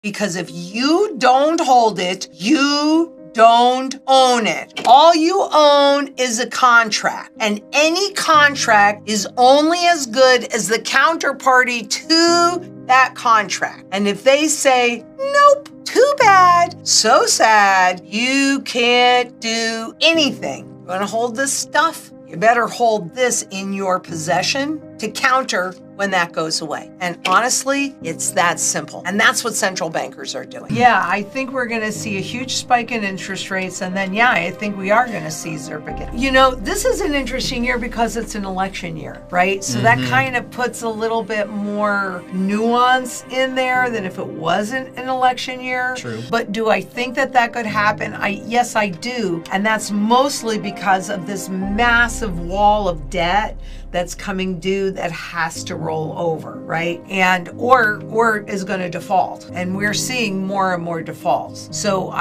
Because if you don't hold it, you don't own it. All you own is a contract, and any contract is only as good as the counterparty to that contract. And if they say, nope, too bad, so sad, you can't do anything. You want to hold this stuff? You better hold this in your possession to counter when that goes away. And honestly, it's that simple. And that's what central bankers are doing. Yeah, I think we're going to see a huge spike in interest rates. And then, yeah, I think we are going to see ZIRP again. You know, this is an interesting year because it's an election year, right? So that kind of puts a little bit more nuance in there than if it wasn't an election year. True. But do I think that that could happen? Yes, I do. And that's mostly because of this massive wall of debt that's coming due that has to roll over, right? And or is going to default. And we're seeing more and more defaults. So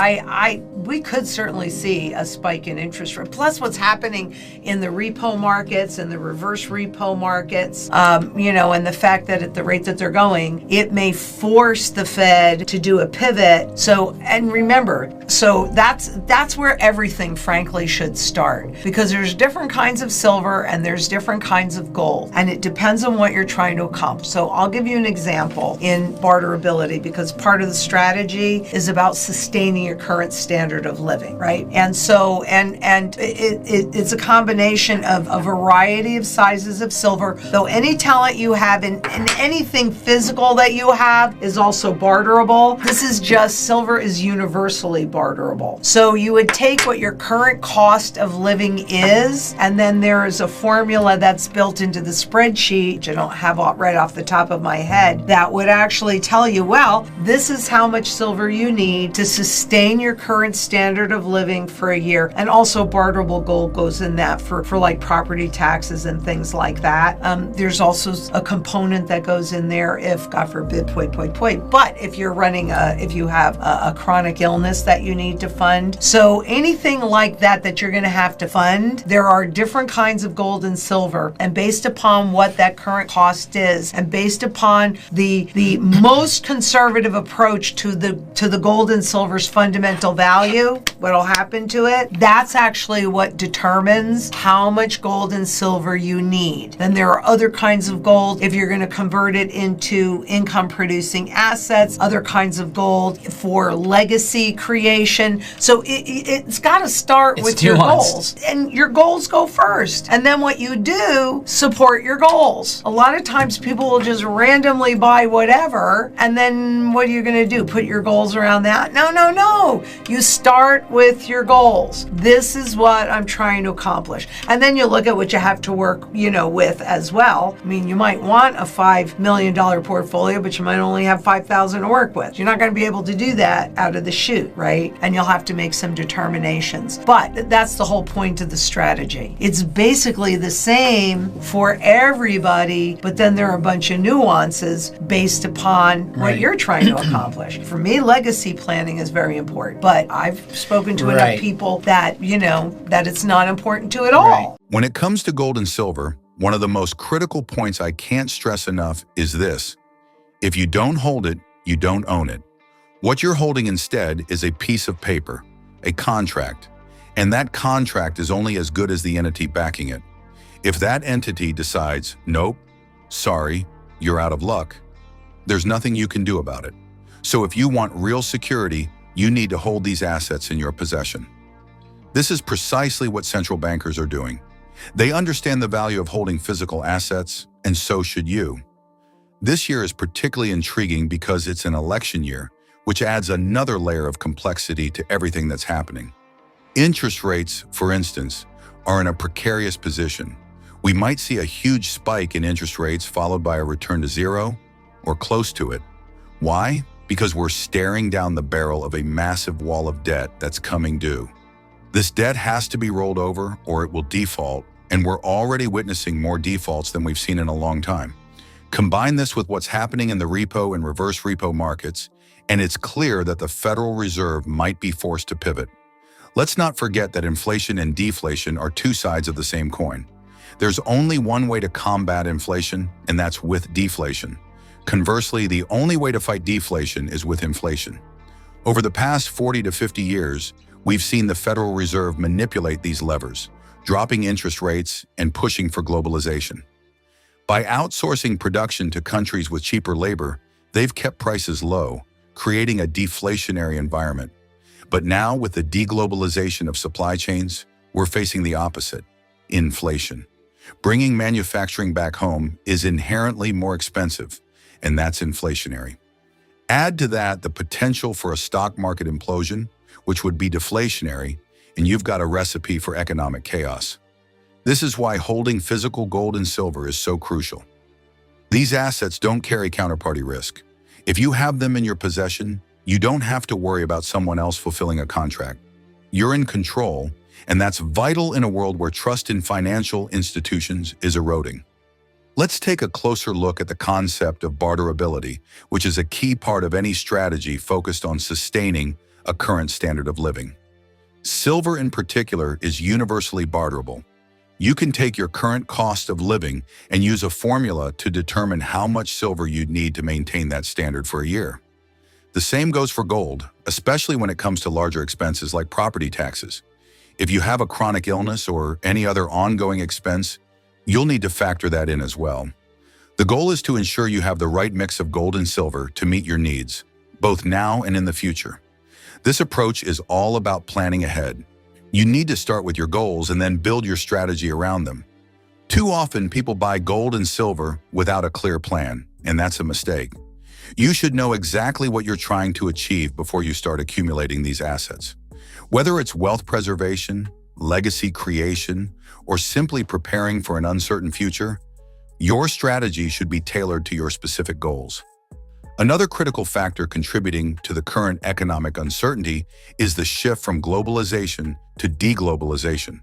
we could certainly see a spike in interest rate. Plus what's happening in the repo markets and the reverse repo markets, you know, and the fact that at the rate that they're going, it may force the Fed to do a pivot. So, and remember, so that's where everything frankly should start, because there's different kinds of silver and there's different kinds of gold, and it depends on what you're trying to accomplish. So I'll give you an example in barterability, because part of the strategy is about sustaining your current standard of living, right? And so, and it's a combination of a variety of sizes of silver, though any talent you have in anything physical that you have is also barterable. This is just, silver is universally barterable. So you would take what your current cost of living is, and then there is a formula that's built into the spreadsheet, which I don't have right off the top of my head, that would actually tell you, well, this is how much silver you need to sustain your current standard of living for a year. And also barterable gold goes in that for like property taxes and things like that. There's also a component that goes in there if, God forbid, but if you're running if you have a chronic illness that you need to fund. So anything like that you're going to have to fund, there are different kinds of gold and silver. And based upon what that current cost is, and based upon the most conservative approach to the gold and silver's fundamental value, what'll happen to it, that's actually what determines how much gold and silver you need. Then there are other kinds of gold if you're going to convert it into income producing assets, other kinds of gold for legacy creation. So it's got to start with your goals, and your goals go first. And then what you do, support your goals. A lot of times people will just randomly buy whatever, and then what are you going to do? Put your goals around that? No. You start with your goals. This is what I'm trying to accomplish. And then you look at what you have to work, with as well. I mean, you might want a $5 million portfolio, but you might only have $5,000 to work with. You're not going to be able to do that out of the chute, right? And you'll have to make some determinations. But that's the whole point of the strategy. It's basically the same for everybody, but then there are a bunch of nuances based upon what you're trying to accomplish. For me, legacy planning is very important, but I've spoken to enough people that, that it's not important to at all. When it comes to gold and silver, one of the most critical points I can't stress enough is this: if you don't hold it, you don't own it. What you're holding instead is a piece of paper, a contract, and that contract is only as good as the entity backing it. If that entity decides, nope, sorry, you're out of luck, there's nothing you can do about it. So if you want real security, you need to hold these assets in your possession. This is precisely what central bankers are doing. They understand the value of holding physical assets, and so should you. This year is particularly intriguing because it's an election year, which adds another layer of complexity to everything that's happening. Interest rates, for instance, are in a precarious position. We might see a huge spike in interest rates followed by a return to zero or close to it. Why? Because we're staring down the barrel of a massive wall of debt that's coming due. This debt has to be rolled over or it will default, and we're already witnessing more defaults than we've seen in a long time. Combine this with what's happening in the repo and reverse repo markets, and it's clear that the Federal Reserve might be forced to pivot. Let's not forget that inflation and deflation are two sides of the same coin. There's only one way to combat inflation, and that's with deflation. Conversely, the only way to fight deflation is with inflation. Over the past 40 to 50 years, we've seen the Federal Reserve manipulate these levers, dropping interest rates and pushing for globalization. By outsourcing production to countries with cheaper labor, they've kept prices low, creating a deflationary environment. But now, with the deglobalization of supply chains, we're facing the opposite: inflation. Bringing manufacturing back home is inherently more expensive, and that's inflationary. Add to that the potential for a stock market implosion, which would be deflationary, and you've got a recipe for economic chaos. This is why holding physical gold and silver is so crucial. These assets don't carry counterparty risk. If you have them in your possession, you don't have to worry about someone else fulfilling a contract. You're in control, and that's vital in a world where trust in financial institutions is eroding. Let's take a closer look at the concept of barterability, which is a key part of any strategy focused on sustaining a current standard of living. Silver in particular is universally barterable. You can take your current cost of living and use a formula to determine how much silver you'd need to maintain that standard for a year. The same goes for gold, especially when it comes to larger expenses like property taxes. If you have a chronic illness or any other ongoing expense, you'll need to factor that in as well. The goal is to ensure you have the right mix of gold and silver to meet your needs, both now and in the future. This approach is all about planning ahead. You need to start with your goals and then build your strategy around them. Too often, people buy gold and silver without a clear plan, and that's a mistake. You should know exactly what you're trying to achieve before you start accumulating these assets. Whether it's wealth preservation, legacy creation, or simply preparing for an uncertain future, your strategy should be tailored to your specific goals. Another critical factor contributing to the current economic uncertainty is the shift from globalization to deglobalization.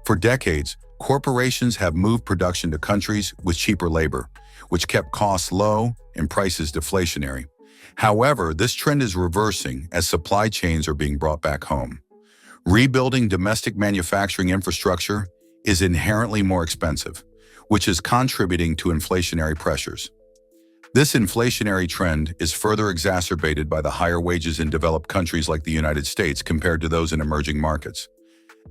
For decades, corporations have moved production to countries with cheaper labor, which kept costs low and prices deflationary. However, this trend is reversing as supply chains are being brought back home. Rebuilding domestic manufacturing infrastructure is inherently more expensive, which is contributing to inflationary pressures. This inflationary trend is further exacerbated by the higher wages in developed countries like the United States compared to those in emerging markets.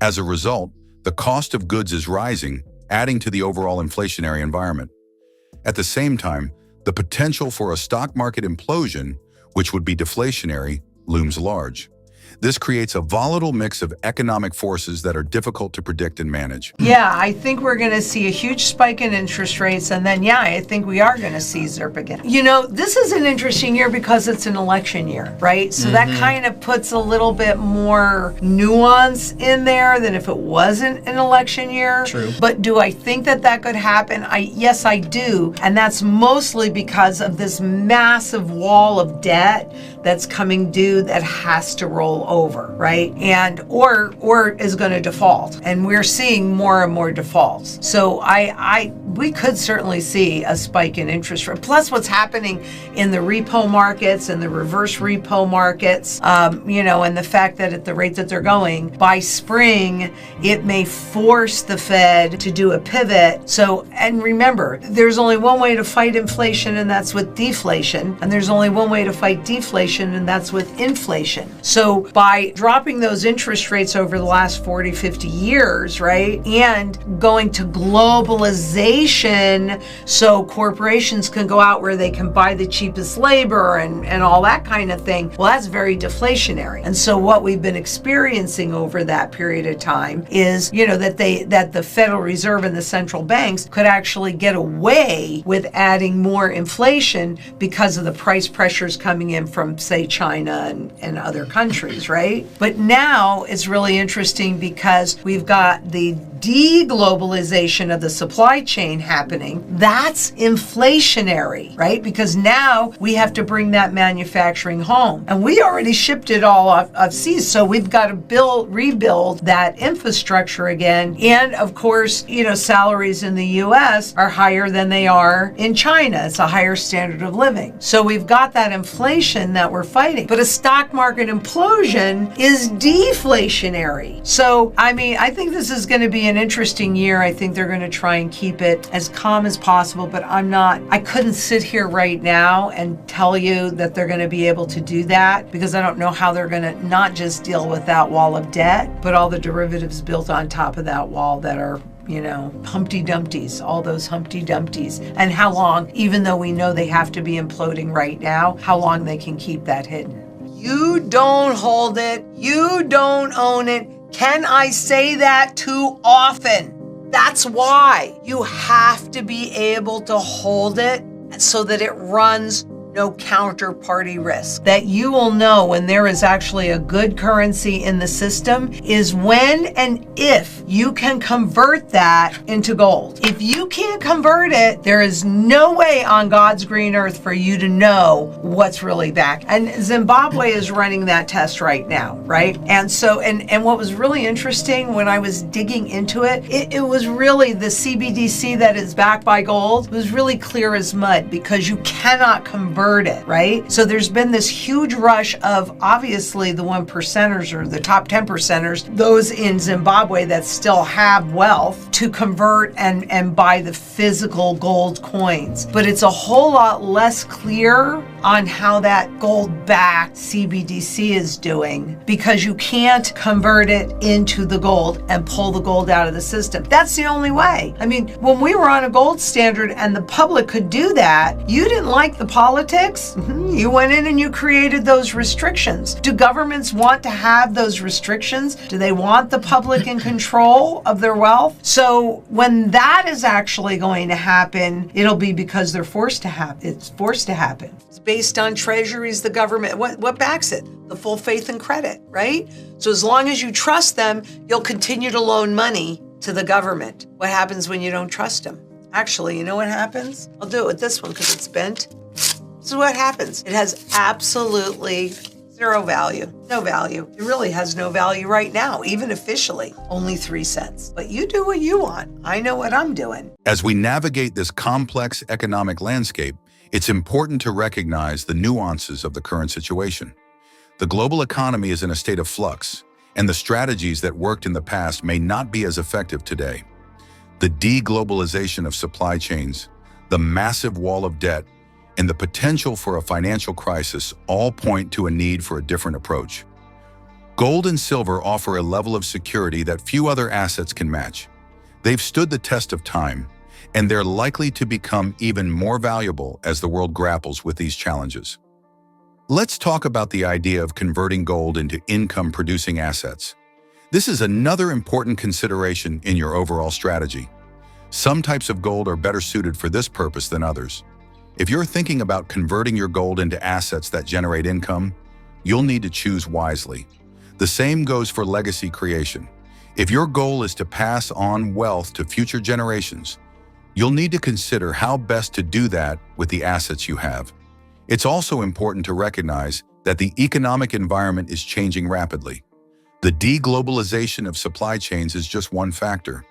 As a result, the cost of goods is rising, adding to the overall inflationary environment. At the same time, the potential for a stock market implosion, which would be deflationary, looms large. This creates a volatile mix of economic forces that are difficult to predict and manage. Yeah, I think we're going to see a huge spike in interest rates, and then, yeah, I think we are going to see ZIRP again. You know, this is an interesting year because it's an election year, right? So that kind of puts a little bit more nuance in there than if it wasn't an election year. True. But do I think that that could happen? Yes, I do. And that's mostly because of this massive wall of debt that's coming due that has to roll over, right? And or is going to default. And we're seeing more and more defaults. So we could certainly see a spike in interest rate. Plus what's happening in the repo markets and the reverse repo markets, and the fact that at the rate that they're going, by spring, it may force the Fed to do a pivot. So, and remember, there's only one way to fight inflation, and that's with deflation. And there's only one way to fight deflation, and that's with inflation. So by dropping those interest rates over the last 40, 50 years, right, and going to globalization so corporations can go out where they can buy the cheapest labor and all that kind of thing, well, that's very deflationary. And so what we've been experiencing over that period of time is, that the Federal Reserve and the central banks could actually get away with adding more inflation because of the price pressures coming in from, say, China and other countries, right? But now it's really interesting because we've got the deglobalization of the supply chain happening. That's inflationary, right? Because now we have to bring that manufacturing home. And we already shipped it all off seas, so we've got to rebuild that infrastructure again. And of course, salaries in the US are higher than they are in China. It's a higher standard of living. So we've got that inflation that we're fighting. But a stock market implosion is deflationary. So, I think this is going to be an an interesting year. I think they're going to try and keep it as calm as possible, but I couldn't sit here right now and tell you that they're going to be able to do that, because I don't know how they're going to not just deal with that wall of debt, but all the derivatives built on top of that wall that are, Humpty Dumpties, all those Humpty Dumpties, and how long, even though we know they have to be imploding right now, how long they can keep that hidden. You don't hold it. You don't own it. Can I say that too often? That's why you have to be able to hold it so that it runs no counterparty risk. That you will know when there is actually a good currency in the system is when and if you can convert that into gold. If you can't convert it, there is no way on God's green earth for you to know what's really back. And Zimbabwe is running that test right now, right? And so, and what was really interesting when I was digging into it, it was really the CBDC that is backed by gold was really clear as mud, because you cannot convert it, right? So there's been this huge rush of obviously the 1%ers or the top 10%ers, those in Zimbabwe that still have wealth, to convert and buy the physical gold coins. But it's a whole lot less clear on how that gold-backed CBDC is doing, because you can't convert it into the gold and pull the gold out of the system. That's the only way. I mean, when we were on a gold standard and the public could do that, you didn't like the politics. You went in and you created those restrictions. Do governments want to have those restrictions? Do they want the public in control of their wealth? So when that is actually going to happen, it'll be because they're forced to happen. It's forced to happen. It's based on treasuries, the government. What backs it? The full faith and credit, right? So as long as you trust them, you'll continue to loan money to the government. What happens when you don't trust them? Actually, you know what happens? I'll do it with this one because it's bent. This is what happens. It has absolutely zero value. No value. It really has no value right now, even officially. Only 3 cents. But you do what you want. I know what I'm doing. As we navigate this complex economic landscape, it's important to recognize the nuances of the current situation. The global economy is in a state of flux, and the strategies that worked in the past may not be as effective today. The deglobalization of supply chains, the massive wall of debt, and the potential for a financial crisis all point to a need for a different approach. Gold and silver offer a level of security that few other assets can match. They've stood the test of time, and they're likely to become even more valuable as the world grapples with these challenges. Let's talk about the idea of converting gold into income-producing assets. This is another important consideration in your overall strategy. Some types of gold are better suited for this purpose than others. If you're thinking about converting your gold into assets that generate income, you'll need to choose wisely. The same goes for legacy creation. If your goal is to pass on wealth to future generations, you'll need to consider how best to do that with the assets you have. It's also important to recognize that the economic environment is changing rapidly. The deglobalization of supply chains is just one factor.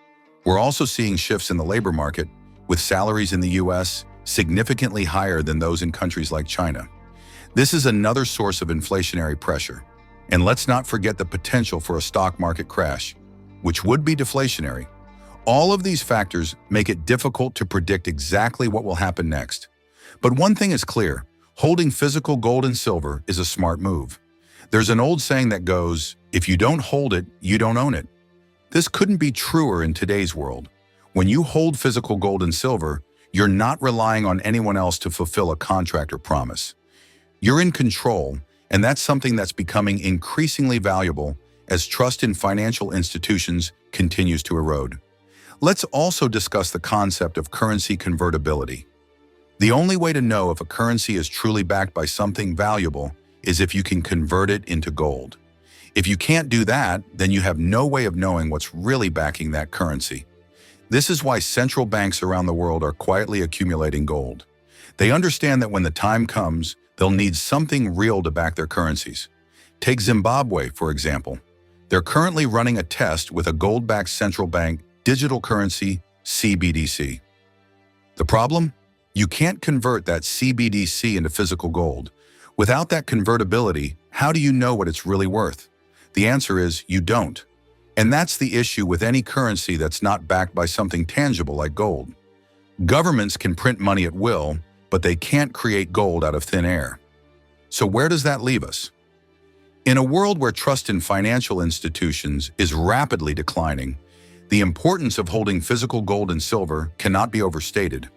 We're also seeing shifts in the labor market, with salaries in the US significantly higher than those in countries like China. This is another source of inflationary pressure. And let's not forget the potential for a stock market crash, which would be deflationary. All of these factors make it difficult to predict exactly what will happen next. But one thing is clear, holding physical gold and silver is a smart move. There's an old saying that goes, if you don't hold it, you don't own it. This couldn't be truer in today's world. When you hold physical gold and silver, you're not relying on anyone else to fulfill a contract or promise. You're in control, and that's something that's becoming increasingly valuable as trust in financial institutions continues to erode. Let's also discuss the concept of currency convertibility. The only way to know if a currency is truly backed by something valuable is if you can convert it into gold. If you can't do that, then you have no way of knowing what's really backing that currency. This is why central banks around the world are quietly accumulating gold. They understand that when the time comes, they'll need something real to back their currencies. Take Zimbabwe, for example. They're currently running a test with a gold-backed central bank digital currency, CBDC. The problem? You can't convert that CBDC into physical gold. Without that convertibility, how do you know what it's really worth? The answer is you don't. And that's the issue with any currency that's not backed by something tangible like gold. Governments can print money at will, but they can't create gold out of thin air. So where does that leave us? In a world where trust in financial institutions is rapidly declining, the importance of holding physical gold and silver cannot be overstated.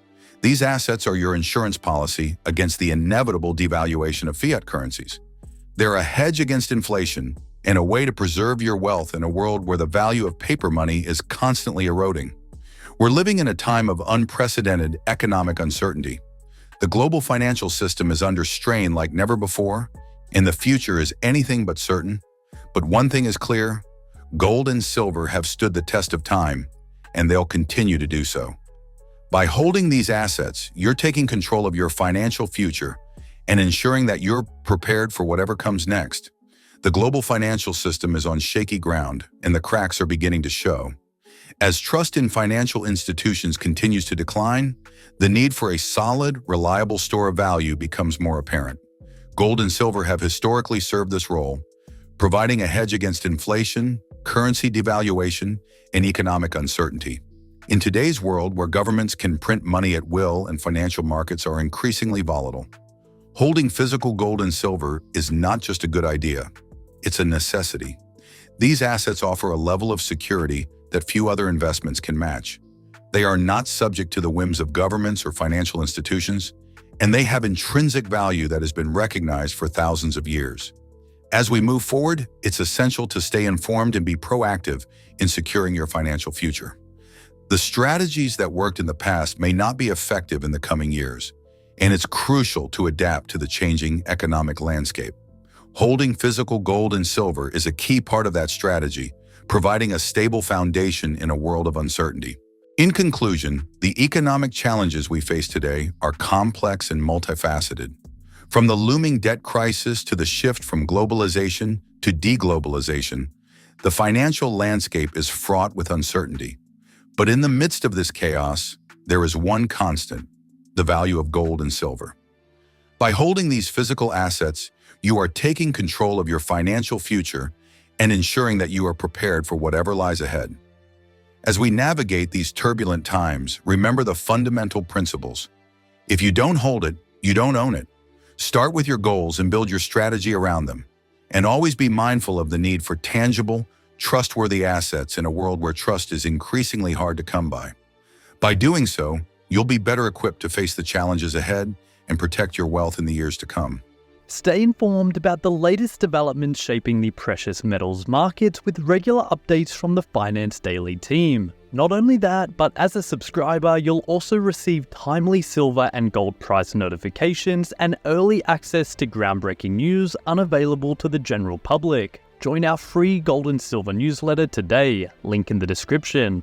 These assets are your insurance policy against the inevitable devaluation of fiat currencies. They're a hedge against inflation and a way to preserve your wealth in a world where the value of paper money is constantly eroding. We're living in a time of unprecedented economic uncertainty. The global financial system is under strain like never before, and the future is anything but certain. But one thing is clear: gold and silver have stood the test of time, and they'll continue to do so. By holding these assets, you're taking control of your financial future and ensuring that you're prepared for whatever comes next. The global financial system is on shaky ground, and the cracks are beginning to show. As trust in financial institutions continues to decline, the need for a solid, reliable store of value becomes more apparent. Gold and silver have historically served this role, providing a hedge against inflation, currency devaluation, and economic uncertainty. In today's world, where governments can print money at will and financial markets are increasingly volatile, holding physical gold and silver is not just a good idea, it's a necessity. These assets offer a level of security that few other investments can match. They are not subject to the whims of governments or financial institutions, and they have intrinsic value that has been recognized for thousands of years. As we move forward, it's essential to stay informed and be proactive in securing your financial future. The strategies that worked in the past may not be effective in the coming years, and it's crucial to adapt to the changing economic landscape. Holding physical gold and silver is a key part of that strategy, providing a stable foundation in a world of uncertainty. In conclusion, the economic challenges we face today are complex and multifaceted. From the looming debt crisis to the shift from globalization to deglobalization, the financial landscape is fraught with uncertainty. But in the midst of this chaos, there is one constant: the value of gold and silver. By holding these physical assets, you are taking control of your financial future and ensuring that you are prepared for whatever lies ahead. As we navigate these turbulent times, remember the fundamental principles. If you don't hold it, you don't own it. Start with your goals and build your strategy around them. And always be mindful of the need for tangible, trustworthy assets in a world where trust is increasingly hard to come by. By doing so, you'll be better equipped to face the challenges ahead and protect your wealth in the years to come. Stay informed about the latest developments shaping the precious metals markets with regular updates from the Finance Daily team. Not only that, but as a subscriber, you'll also receive timely silver and gold price notifications and early access to groundbreaking news unavailable to the general public. Join our free gold and silver newsletter today, link in the description.